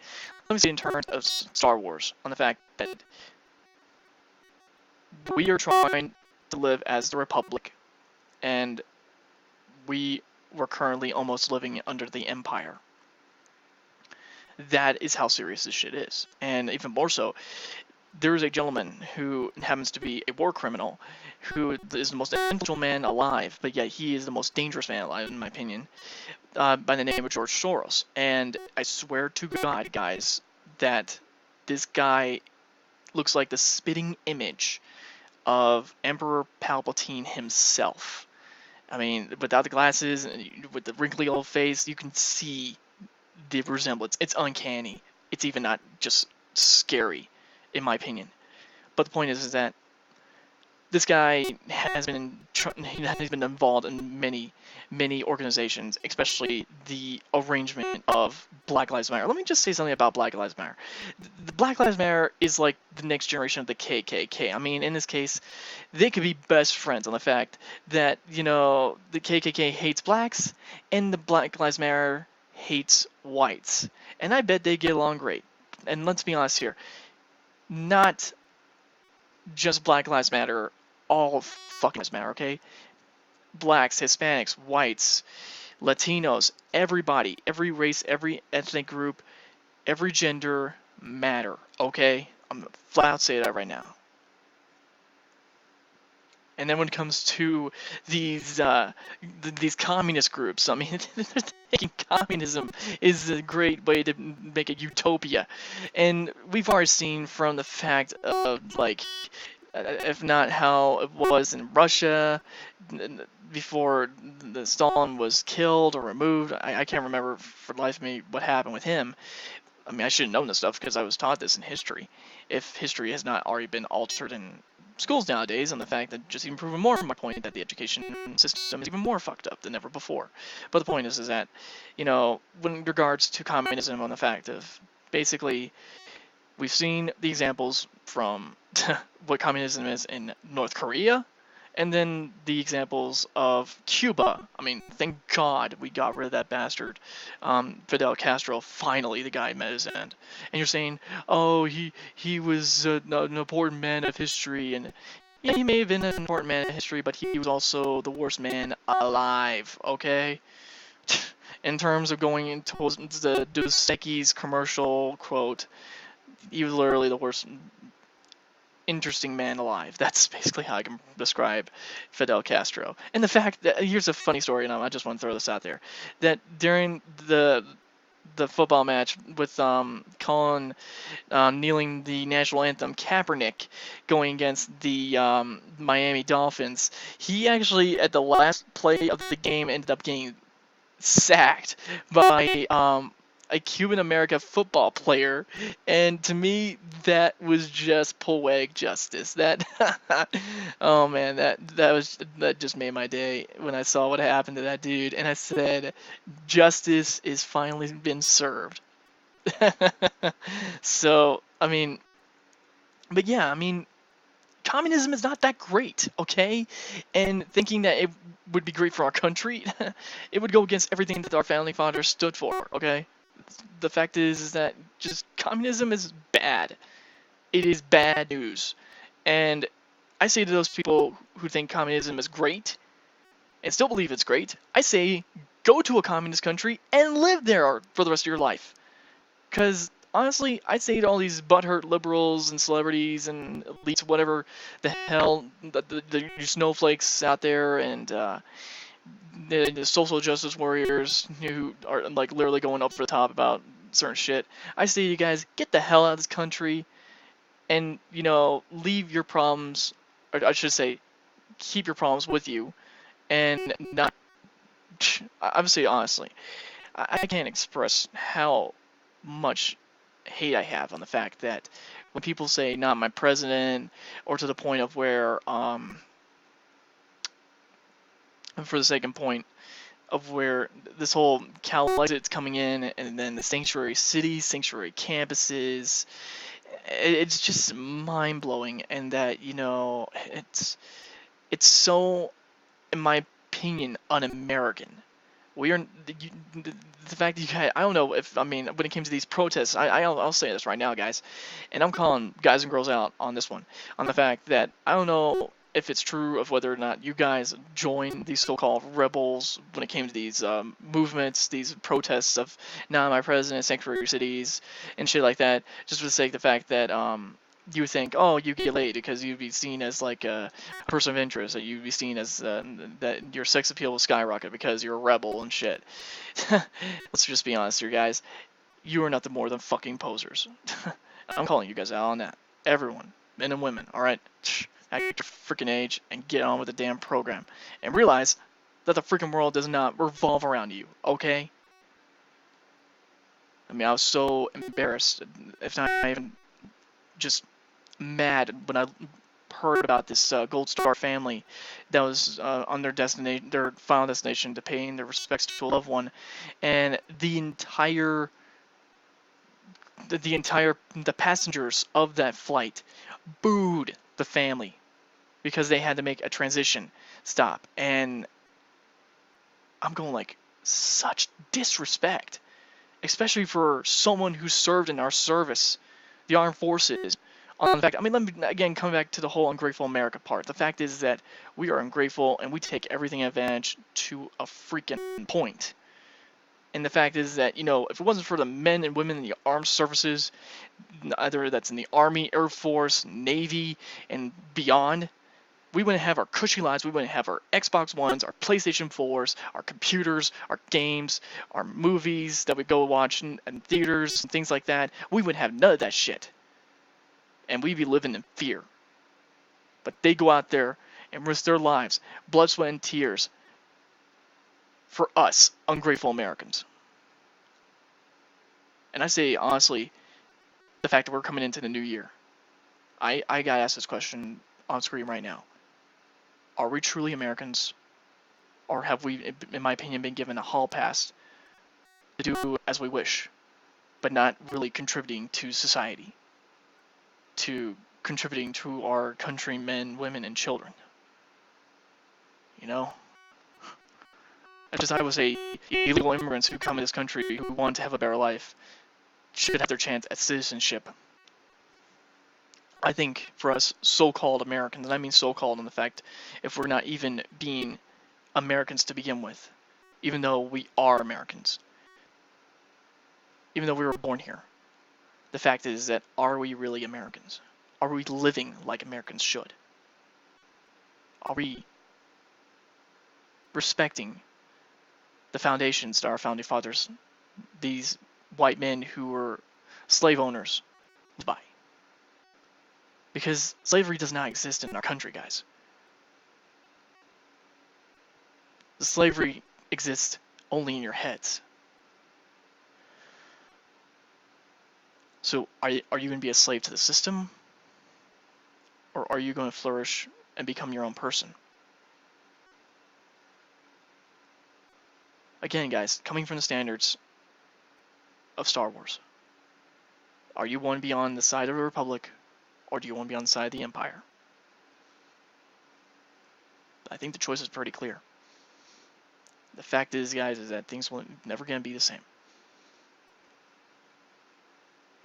let me say in terms of Star Wars, on the fact that we are trying to live as the Republic, and we were currently almost living under the Empire. That is how serious this shit is. And even more so, there is a gentleman who happens to be a war criminal who is the most influential man alive, but yet he is the most dangerous man alive, in my opinion, by the name of George Soros. And I swear to God, guys, that this guy looks like the spitting image of Emperor Palpatine himself. I mean, without the glasses, with the wrinkly old face, you can see the resemblance. It's uncanny. It's even not just scary, in my opinion. But the point is that this guy has been involved in many organizations, especially the arrangement of Black Lives Matter. Let me just say something about Black Lives Matter. The Black Lives Matter is like the next generation of the KKK. I mean, in this case, they could be best friends on the fact that, you know, the KKK hates blacks and the Black Lives Matter hates whites. And I bet they get along great. And let's be honest here, not just Black Lives Matter, all fucking lives matter, okay? Blacks, Hispanics, whites, Latinos, everybody, every race, every ethnic group, every gender matter, okay? I'm gonna flat out say that right now. And then when it comes to these communist groups, I mean, they're thinking communism is a great way to make a utopia. And we've already seen from the fact of, like, if not how it was in Russia before the Stalin was killed or removed. I can't remember for the life of me what happened with him. I mean, I should have known this stuff because I was taught this in history. If history has not already been altered in schools nowadays, and the fact that just even proving more my point that the education system is even more fucked up than ever before. But the point is that, you know, when regards to communism, on the fact of basically we've seen the examples from what communism is in North Korea, and then the examples of Cuba. I mean, thank God we got rid of that bastard, Fidel Castro. Finally, the guy met his end. And you're saying, oh, he was an important man of history, and yeah, he may have been an important man of history, but he was also the worst man alive. Okay. In terms of going into the Dos Equis commercial quote, he was literally the worst interesting man alive. That's basically how I can describe Fidel Castro. And the fact that, here's a funny story, and I just want to throw this out there, that during the football match with Colin kneeling the national anthem, Kaepernick going against the Miami Dolphins, he actually at the last play of the game ended up getting sacked by a Cuban American football player, and to me that was just poetic justice. That oh man, that just made my day when I saw what happened to that dude, and I said, justice is finally been served. So I mean, but yeah, I mean, communism is not that great, okay? And thinking that it would be great for our country, it would go against everything that our founding fathers stood for, okay? The fact is that just communism is bad. It is bad news. And I say to those people who think communism is great and still believe it's great, I say go to a communist country and live there for the rest of your life. Because honestly, I say to all these butthurt liberals and celebrities and elites, whatever the hell, the snowflakes out there, and the social justice warriors who are like literally going up for the top about certain shit, I say to you guys, get the hell out of this country and, you know, leave your problems, or I should say, keep your problems with you, and not, I would say honestly, I can't express how much hate I have on the fact that when people say not my president, or to the point of where for the second point of where this whole Cal exit's coming in, and then the sanctuary cities, sanctuary campuses, it's just mind-blowing. And that, you know, It's so, in my opinion, un-American. We are the fact that you guys. I don't know if, I mean, when it came to these protests, I'll say this right now, guys, and I'm calling guys and girls out on this one, on the fact that I don't know if it's true of whether or not you guys join these so-called rebels when it came to these movements, these protests of "Not My President," sanctuary cities, and shit like that, just for the sake of the fact that you would think, oh, you get laid because you'd be seen as like a person of interest, that you'd be seen as that your sex appeal will skyrocket because you're a rebel and shit. Let's just be honest here, guys. You are nothing more than fucking posers. I'm calling you guys out on that. Everyone, men and women, alright? Act your freaking age and get on with the damn program. And realize that the freaking world does not revolve around you, okay? I mean, I was so embarrassed, if not even just mad, when I heard about this Gold Star family that was on their final destination to paying their respects to a loved one, and the passengers of that flight booed the family because they had to make a transition stop. And I'm going like, such disrespect, especially for someone who served in our service, the armed forces. On the fact, I mean, let me again come back to the whole ungrateful America part. The fact is that we are ungrateful and we take everything advantage to a freaking point. And the fact is that, you know, if it wasn't for the men and women in the armed services, either that's in the Army, Air Force, Navy, and beyond, we wouldn't have our cushy lives. We wouldn't have our Xbox Ones, our PlayStation 4s, our computers, our games, our movies that we go watch in theaters and things like that. We wouldn't have none of that shit. And we'd be living in fear. But they go out there and risk their lives, blood, sweat, and tears, for us, ungrateful Americans. And I say, honestly, the fact that we're coming into the new year, I gotta ask this question on screen right now. Are we truly Americans? Or have we, in my opinion, been given a hall pass to do as we wish, but not really contributing to society, to contributing to our countrymen, women, and children? You know? Just, I would say, illegal immigrants who come to this country who want to have a better life should have their chance at citizenship. I think for us so-called Americans, and I mean so-called in the fact if we're not even being Americans to begin with, even though we are Americans, even though we were born here, the fact is that, are we really Americans? Are we living like Americans should? Are we respecting the foundations that our founding fathers, these white men who were slave owners, lived by? Because slavery does not exist in our country, guys. The slavery exists only in your heads. So are you going to be a slave to the system? Or are you going to flourish and become your own person? Again, guys, coming from the standards of Star Wars, are you one to be on the side of the Republic, or do you want to be on the side of the Empire? I think the choice is pretty clear. The fact is, guys, is that things will never going to be the same.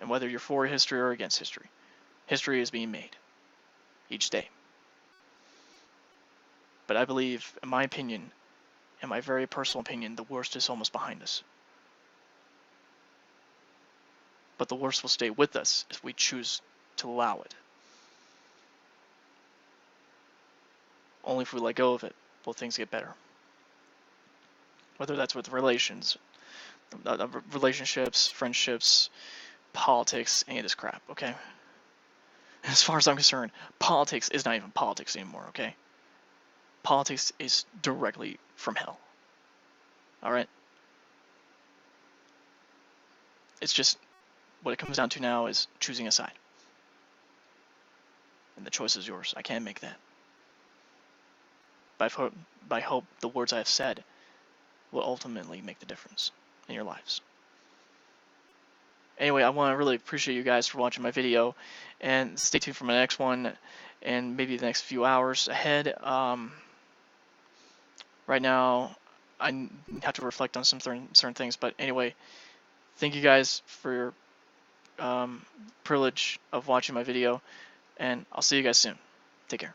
And whether you're for history or against history, history is being made each day. But I believe, in my opinion, in my very personal opinion, the worst is almost behind us. But the worst will stay with us if we choose to allow it. Only if we let go of it will things get better. Whether that's with relationships, friendships, politics, any of this crap, okay? As far as I'm concerned, politics is not even politics anymore, okay? Politics is directly from hell. Alright? It's just, what it comes down to now is choosing a side. And the choice is yours. I can't make that. But I hope the words I have said will ultimately make the difference in your lives. Anyway, I want to really appreciate you guys for watching my video, and stay tuned for my next one. and maybe the next few hours ahead. Right now, I have to reflect on some certain things. But anyway, thank you guys for your privilege of watching my video, and I'll see you guys soon. Take care.